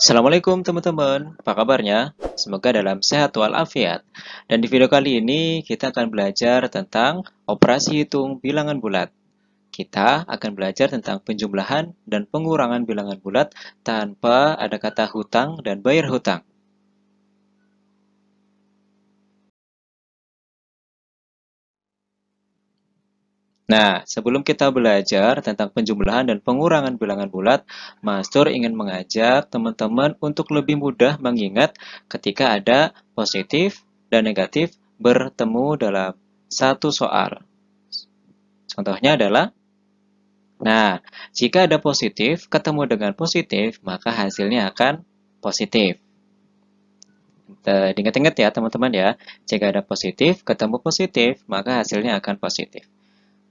Assalamualaikum teman-teman, apa kabarnya? Semoga dalam sehat walafiat. Dan di video kali ini kita akan belajar tentang operasi hitung bilangan bulat. Kita akan belajar tentang penjumlahan dan pengurangan bilangan bulat tanpa ada kata hutang dan bayar hutang. Nah, sebelum kita belajar tentang penjumlahan dan pengurangan bilangan bulat, Mastur ingin mengajak teman-teman untuk lebih mudah mengingat ketika ada positif dan negatif bertemu dalam satu soal. Contohnya adalah, nah, jika ada positif ketemu dengan positif, maka hasilnya akan positif. Ingat-ingat ya teman-teman ya, jika ada positif ketemu positif, maka hasilnya akan positif.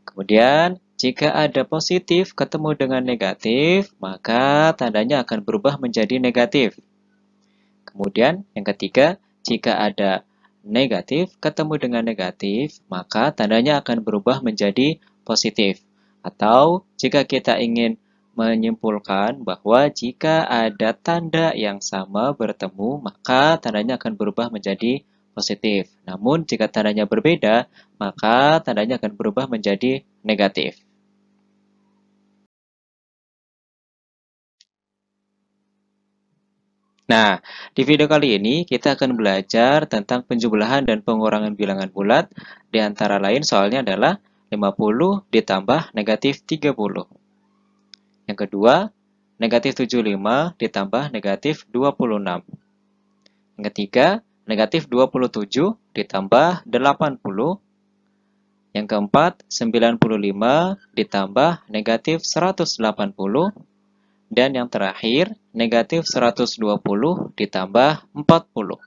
Kemudian, jika ada positif ketemu dengan negatif, maka tandanya akan berubah menjadi negatif. Kemudian, yang ketiga, jika ada negatif ketemu dengan negatif, maka tandanya akan berubah menjadi positif. Atau, jika kita ingin menyimpulkan bahwa jika ada tanda yang sama bertemu, maka tandanya akan berubah menjadi positif. Namun, jika tandanya berbeda, maka tandanya akan berubah menjadi negatif. Nah, di video kali ini kita akan belajar tentang penjumlahan dan pengurangan bilangan bulat. Di antara lain soalnya adalah 50 ditambah negatif 30. Yang kedua, negatif 75 ditambah negatif 26. Yang ketiga, negatif 27 ditambah 80. Yang keempat, 95 ditambah negatif 180. Dan yang terakhir, negatif 120 ditambah 40.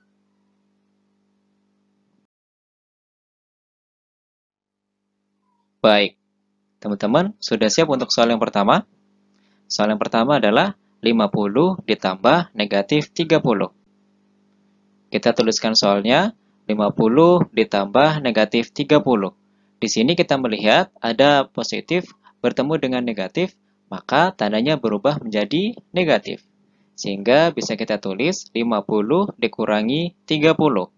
Baik, teman-teman sudah siap untuk soal yang pertama? Soal yang pertama adalah 50 ditambah negatif 30. Kita tuliskan soalnya 50 ditambah negatif 30. Di sini kita melihat ada positif bertemu dengan negatif, maka tandanya berubah menjadi negatif. Sehingga bisa kita tulis 50 dikurangi 30.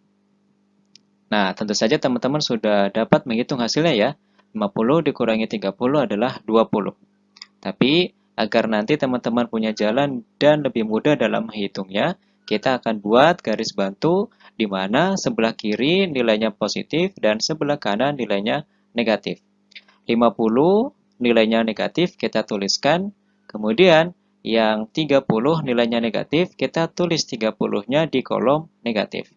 Nah, tentu saja teman-teman sudah dapat menghitung hasilnya ya. 50 dikurangi 30 adalah 20. Tapi, agar nanti teman-teman punya jalan dan lebih mudah dalam menghitungnya, kita akan buat garis bantu di mana sebelah kiri nilainya positif dan sebelah kanan nilainya negatif. 50 nilainya negatif kita tuliskan, kemudian yang 30 nilainya negatif kita tulis 30-nya di kolom negatif.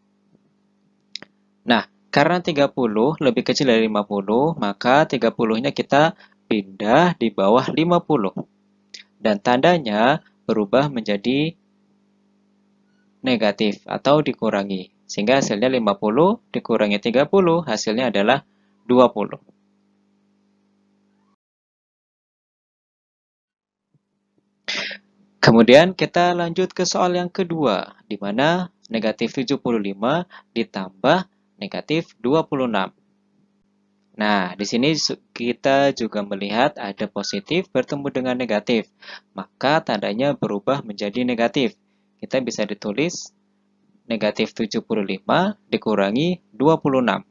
Nah, karena 30 lebih kecil dari 50, maka 30-nya kita pindah di bawah 50. Dan tandanya berubah menjadi negatif atau dikurangi. Sehingga hasilnya 50 dikurangi 30, hasilnya adalah 20. Kemudian kita lanjut ke soal yang kedua, di mana negatif 75 ditambah negatif 26. Nah, di sini kita juga melihat ada positif bertemu dengan negatif, maka tandanya berubah menjadi negatif. Kita bisa ditulis negatif 75 dikurangi 26.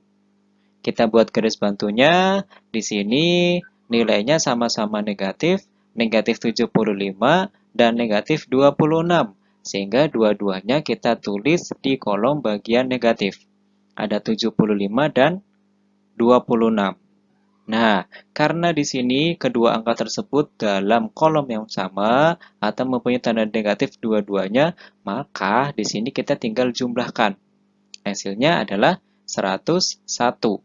Kita buat garis bantunya, di sini nilainya sama-sama negatif, negatif 75 dan negatif 26. Sehingga dua-duanya kita tulis di kolom bagian negatif. Ada 75 dan 26. Nah, karena di sini kedua angka tersebut dalam kolom yang sama atau mempunyai tanda negatif dua-duanya, maka di sini kita tinggal jumlahkan. Hasilnya adalah 101.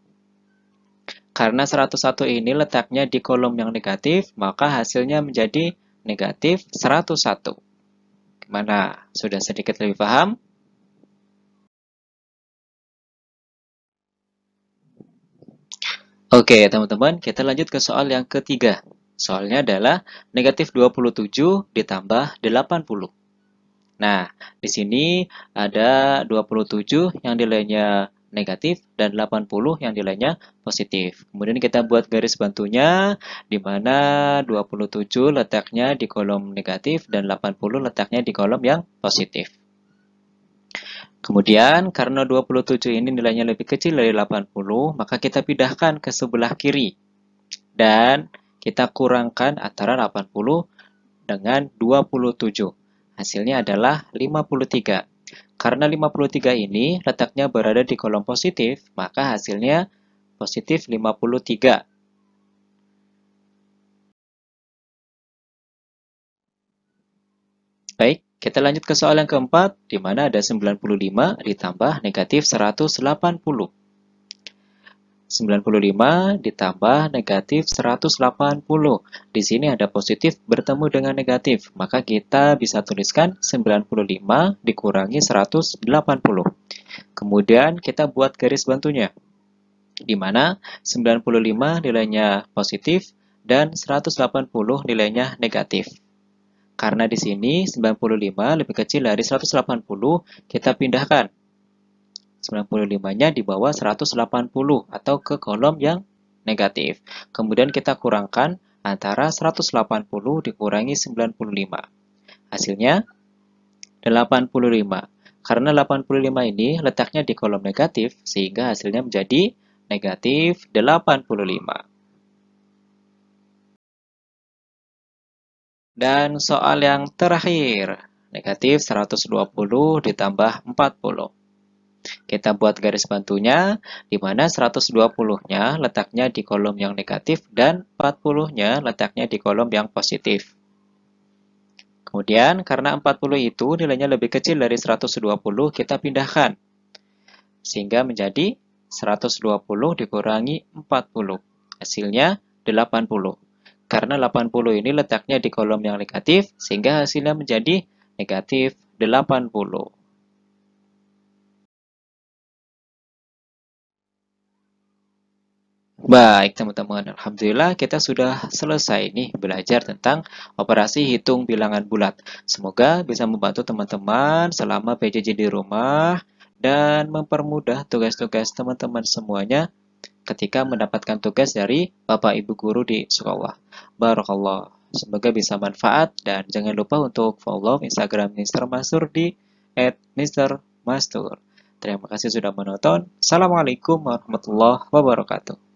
Karena 101 ini letaknya di kolom yang negatif, maka hasilnya menjadi negatif 101. Gimana? Sudah sedikit lebih paham? Oke, teman-teman, kita lanjut ke soal yang ketiga. Soalnya adalah negatif 27 ditambah 80. Nah, di sini ada 27 yang nilainya negatif dan 80 yang nilainya positif. Kemudian kita buat garis bantunya di mana 27 letaknya di kolom negatif dan 80 letaknya di kolom yang positif. Kemudian karena 27 ini nilainya lebih kecil dari 80, maka kita pindahkan ke sebelah kiri dan kita kurangkan antara 80 dengan 27. Hasilnya adalah 53. Karena 53 ini letaknya berada di kolom positif, maka hasilnya positif 53. Baik, kita lanjut ke soal yang keempat, di mana ada 95 ditambah negatif 180. 95 ditambah negatif 180. Di sini ada positif bertemu dengan negatif, maka kita bisa tuliskan 95 dikurangi 180. Kemudian kita buat garis bantunya, di mana 95 nilainya positif dan 180 nilainya negatif. Karena di sini 95 lebih kecil dari 180, kita pindahkan 95-nya di bawah 180 atau ke kolom yang negatif. Kemudian kita kurangkan antara 180 dikurangi 95. Hasilnya 85. Karena 85 ini letaknya di kolom negatif, sehingga hasilnya menjadi negatif 85. Dan soal yang terakhir, negatif 120 ditambah 40. Kita buat garis bantunya, di mana 120-nya letaknya di kolom yang negatif dan 40-nya letaknya di kolom yang positif. Kemudian, karena 40 itu nilainya lebih kecil dari 120, kita pindahkan. Sehingga menjadi 120 dikurangi 40. Hasilnya 80. Karena 80 ini letaknya di kolom yang negatif, sehingga hasilnya menjadi negatif 80. Baik teman-teman, Alhamdulillah kita sudah selesai nih belajar tentang operasi hitung bilangan bulat. Semoga bisa membantu teman-teman selama PJJ di rumah dan mempermudah tugas-tugas teman-teman semuanya ketika mendapatkan tugas dari Bapak Ibu Guru di sekolah. Barakallah. Semoga bisa manfaat dan jangan lupa untuk follow Instagram Mr. Mastur di @Mr. Mastur. Terima kasih sudah menonton. Assalamualaikum warahmatullahi wabarakatuh.